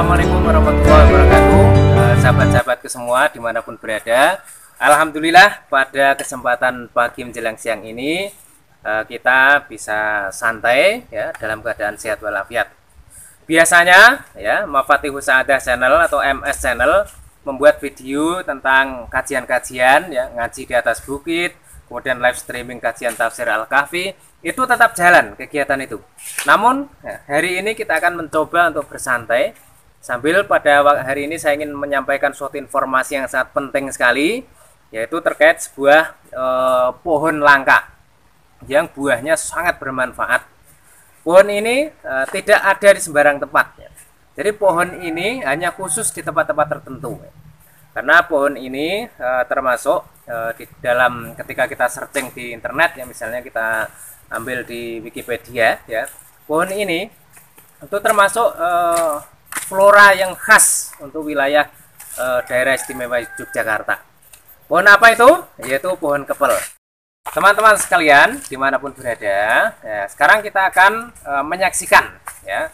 Assalamualaikum warahmatullahi wabarakatuh, sahabat-sahabatku semua dimanapun berada. Alhamdulillah pada kesempatan pagi menjelang siang ini kita bisa santai ya dalam keadaan sehat walafiat. Biasanya ya Mafatihus Sa'adah Channel atau MS Channel membuat video tentang kajian-kajian ya, ngaji di atas bukit, kemudian live streaming kajian tafsir Al-Kahfi, itu tetap jalan kegiatan itu. Namun ya, hari ini kita akan mencoba untuk bersantai sambil pada hari ini saya ingin menyampaikan suatu informasi yang sangat penting sekali, yaitu terkait sebuah pohon langka yang buahnya sangat bermanfaat. Pohon ini tidak ada di sembarang tempat ya. Jadi pohon ini hanya khusus di tempat-tempat tertentu ya. Karena pohon ini termasuk di dalam ketika kita searching di internet ya, misalnya kita ambil di Wikipedia ya, pohon ini itu termasuk flora yang khas untuk wilayah daerah istimewa Yogyakarta. Pohon apa itu? Yaitu pohon kepel. Teman-teman sekalian dimanapun berada ya, sekarang kita akan menyaksikan ya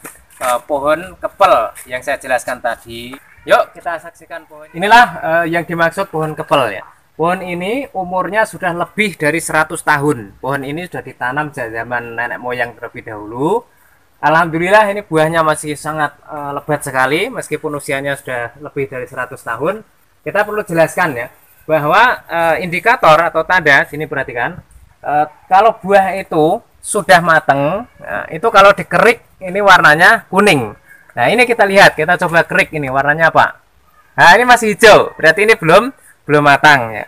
pohon kepel yang saya jelaskan tadi. Yuk kita saksikan pohon. Inilah yang dimaksud pohon kepel ya. Pohon ini umurnya sudah lebih dari 100 tahun. Pohon ini sudah ditanam zaman nenek moyang terlebih dahulu. Alhamdulillah ini buahnya masih sangat lebat sekali meskipun usianya sudah lebih dari 100 tahun. Kita perlu jelaskan ya bahwa indikator atau tanda sini perhatikan, kalau buah itu sudah matang, nah, itu kalau dikerik ini warnanya kuning. Nah ini kita lihat, kita coba kerik ini warnanya apa? Nah ini masih hijau, berarti ini belum matang ya.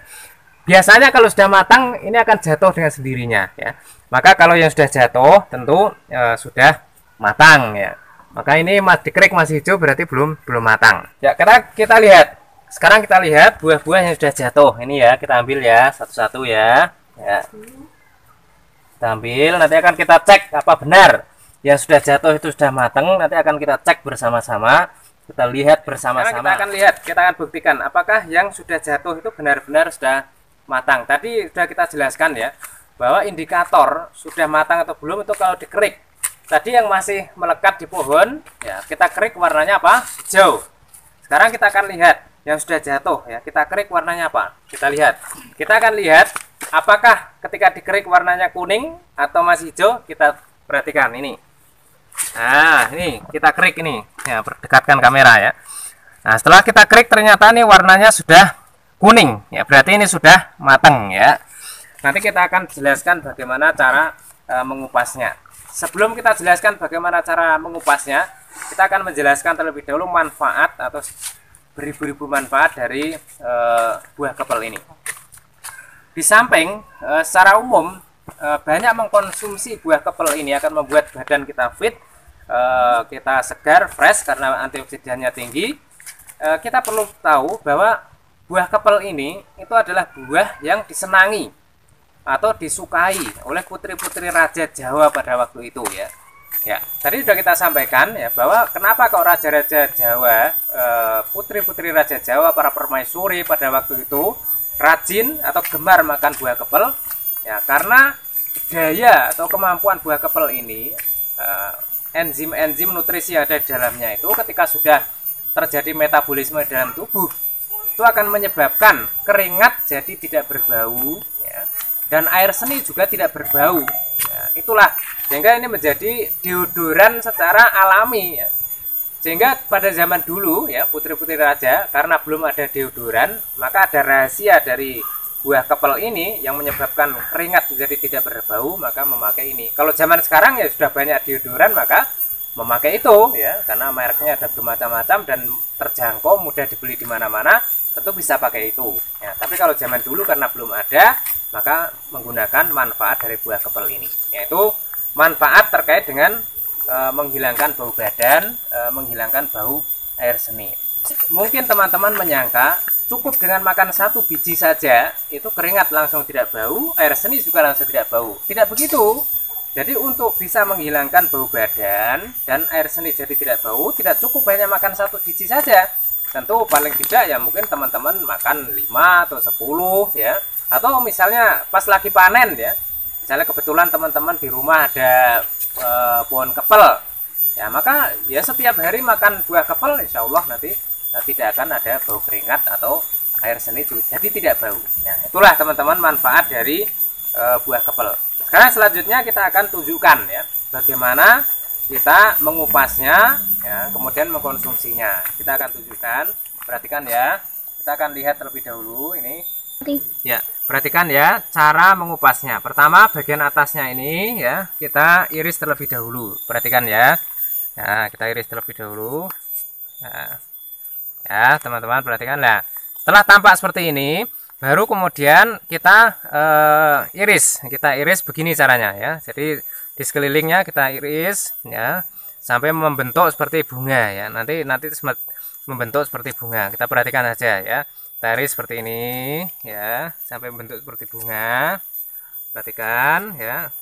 Biasanya kalau sudah matang ini akan jatuh dengan sendirinya ya. Maka kalau yang sudah jatuh tentu sudah matang ya. Maka ini dikerik masih hijau berarti belum matang. Ya kita lihat. Sekarang kita lihat buah-buah yang sudah jatuh. Ini ya kita ambil ya satu-satu ya. Ya. Kita ambil, nanti akan kita cek apa benar yang sudah jatuh itu sudah matang. Nanti akan kita cek bersama-sama. Kita lihat bersama-sama. Kita akan buktikan apakah yang sudah jatuh itu benar-benar sudah matang. Tadi sudah kita jelaskan ya bahwa indikator sudah matang atau belum itu kalau dikerik. Tadi yang masih melekat di pohon ya kita kerik warnanya apa? Hijau. Sekarang kita akan lihat yang sudah jatuh ya, kita kerik warnanya apa? Kita lihat. Kita akan lihat apakah ketika dikerik warnanya kuning atau masih hijau. Kita perhatikan ini. Nah, ini kita kerik ini. Ya, berdekatkan kamera ya. Nah, setelah kita kerik ternyata ini warnanya sudah kuning. Ya, berarti ini sudah matang ya. Nanti kita akan jelaskan bagaimana cara mengupasnya. Sebelum kita jelaskan bagaimana cara mengupasnya, kita akan menjelaskan terlebih dahulu manfaat atau beribu-ribu manfaat dari buah kepel ini. Di samping secara umum banyak mengkonsumsi buah kepel ini akan membuat badan kita fit, kita segar, fresh karena antioksidannya tinggi. Kita perlu tahu bahwa buah kepel ini itu adalah buah yang disenangi atau disukai oleh putri-putri Raja Jawa pada waktu itu ya. Ya, tadi sudah kita sampaikan ya bahwa kenapa kok raja-raja Jawa, putri-putri Raja Jawa, para permaisuri pada waktu itu rajin atau gemar makan buah kepel ya, karena daya atau kemampuan buah kepel ini, enzim-enzim nutrisi yang ada di dalamnya itu ketika sudah terjadi metabolisme dalam tubuh itu akan menyebabkan keringat jadi tidak berbau ya, dan air seni juga tidak berbau ya, itulah sehingga ini menjadi deodoran secara alami ya. Sehingga pada zaman dulu ya putri-putri raja karena belum ada deodoran, maka ada rahasia dari buah kepel ini yang menyebabkan keringat menjadi tidak berbau, maka memakai ini. Kalau zaman sekarang ya sudah banyak deodoran, maka memakai itu ya, karena mereknya ada bermacam-macam dan terjangkau, mudah dibeli di mana-mana, tentu bisa pakai itu ya. Tapi kalau zaman dulu karena belum ada, maka menggunakan manfaat dari buah kepel ini, yaitu manfaat terkait dengan menghilangkan bau badan, menghilangkan bau air seni. Mungkin teman-teman menyangka cukup dengan makan satu biji saja itu keringat langsung tidak bau, air seni juga langsung tidak bau. Tidak begitu. Jadi untuk bisa menghilangkan bau badan dan air seni jadi tidak bau, tidak cukup hanya makan satu biji saja. Tentu paling tidak ya mungkin teman-teman makan 5 atau 10 ya. Atau misalnya pas lagi panen ya. Misalnya kebetulan teman-teman di rumah ada pohon kepel ya maka ya setiap hari makan buah kepel, insya Allah nanti tidak akan ada bau keringat atau air seni, jadi tidak bau. Ya, itulah teman-teman manfaat dari buah kepel. Sekarang selanjutnya kita akan tunjukkan ya bagaimana kita mengupasnya, ya, kemudian mengkonsumsinya. Kita akan tunjukkan, perhatikan ya. Kita akan lihat terlebih dahulu ini. Ya, perhatikan ya cara mengupasnya. Pertama bagian atasnya ini ya kita iris terlebih dahulu. Perhatikan ya. Nah, kita iris terlebih dahulu. Nah, ya teman-teman perhatikan lah. Setelah tampak seperti ini, baru kemudian kita iris. Kita iris begini caranya ya. Jadi di sekelilingnya kita iris ya sampai membentuk seperti bunga ya. Nanti membentuk seperti bunga. Kita perhatikan aja ya. Kita iris seperti ini ya sampai membentuk seperti bunga. Perhatikan ya.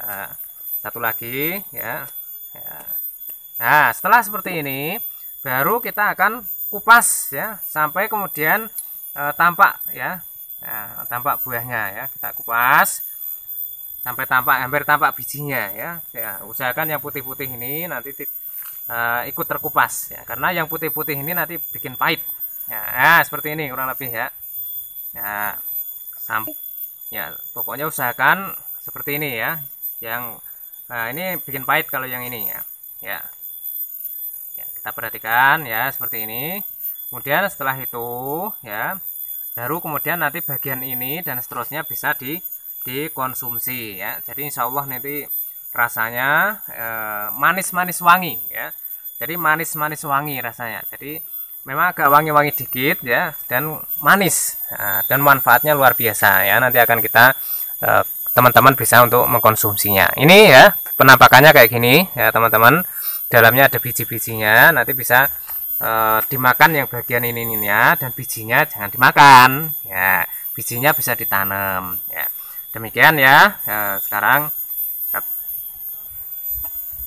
Nah, satu lagi ya. Nah, setelah seperti ini baru kita akan kupas ya sampai kemudian tampak ya. Nah, tampak buahnya ya. Kita kupas sampai hampir tampak bijinya ya. Usahakan yang putih-putih ini nanti ikut terkupas ya, karena yang putih-putih ini nanti bikin pahit ya. Nah, seperti ini kurang lebih ya. Ya, sampai ya pokoknya usahakan seperti ini ya. Yang ini bikin pahit kalau yang ini ya. Ya, kita perhatikan ya seperti ini. Kemudian setelah itu ya baru kemudian nanti bagian ini dan seterusnya bisa dikonsumsi ya. Jadi insya Allah nanti rasanya manis-manis wangi ya. Jadi manis-manis wangi rasanya. Jadi memang agak wangi-wangi dikit ya dan manis. Nah, dan manfaatnya luar biasa ya. Nanti akan kita teman-teman bisa untuk mengkonsumsinya. Ini ya penampakannya kayak gini ya teman-teman. Dalamnya ada biji-bijinya, nanti bisa dimakan yang bagian ininya, dan bijinya jangan dimakan ya. Bijinya bisa ditanam ya. Demikian ya. Sekarang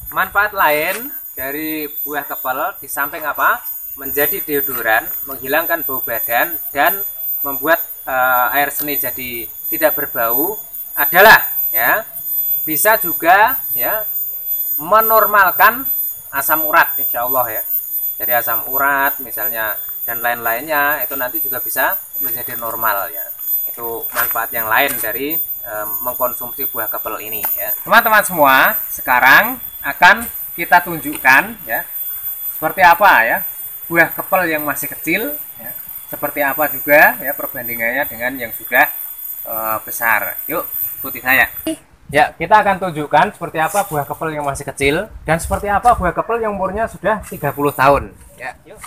manfaat lain dari buah kepel di samping apa? Menjadi deodoran, menghilangkan bau badan dan membuat air seni jadi tidak berbau adalah ya bisa juga ya menormalkan asam urat, insya Allah ya. Jadi asam urat misalnya dan lain-lainnya itu nanti juga bisa menjadi normal ya. Itu manfaat yang lain dari mengkonsumsi buah kepel ini ya. Teman-teman semua, sekarang akan kita tunjukkan ya seperti apa ya buah kepel yang masih kecil ya. Seperti apa juga ya perbandingannya dengan yang sudah besar. Yuk ikuti saya. Ya, kita akan tunjukkan seperti apa buah kepel yang masih kecil dan seperti apa buah kepel yang umurnya sudah 30 tahun. Ya, yuk.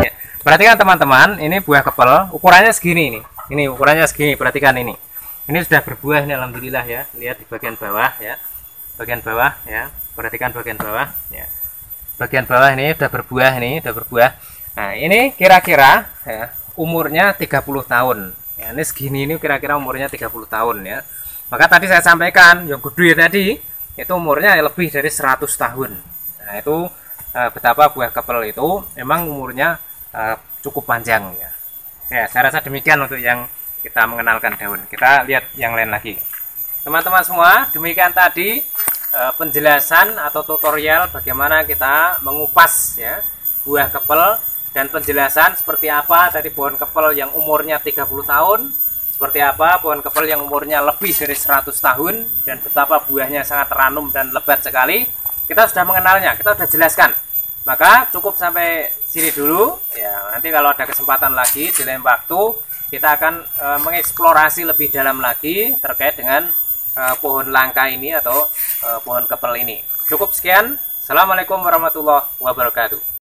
Ya, perhatikan teman-teman, ini buah kepel ukurannya segini ini. Ini ukurannya segini, perhatikan ini. Ini sudah berbuah ini alhamdulillah ya. Lihat di bagian bawah ya. Bagian bawah ya. Perhatikan bagian bawah ya. Bagian bawah ini sudah berbuah Nah, ini kira-kira ya umurnya 30 tahun ya. Ini segini ini kira-kira umurnya 30 tahun ya. Maka tadi saya sampaikan yang gede tadi itu umurnya lebih dari 100 tahun. Nah, itu betapa buah kepel itu memang umurnya cukup panjang ya. Ya, saya rasa demikian untuk yang kita mengenalkan daun. Kita lihat yang lain lagi. Teman-teman semua, demikian tadi penjelasan atau tutorial bagaimana kita mengupas ya buah kepel. Dan penjelasan seperti apa tadi pohon kepel yang umurnya 30 tahun, seperti apa pohon kepel yang umurnya lebih dari 100 tahun, dan betapa buahnya sangat ranum dan lebat sekali. Kita sudah mengenalnya, kita sudah jelaskan. Maka cukup sampai sini dulu ya. Nanti kalau ada kesempatan lagi di lain waktu kita akan mengeksplorasi lebih dalam lagi terkait dengan pohon langka ini atau pohon kepel ini. Cukup sekian. Assalamualaikum warahmatullahi wabarakatuh.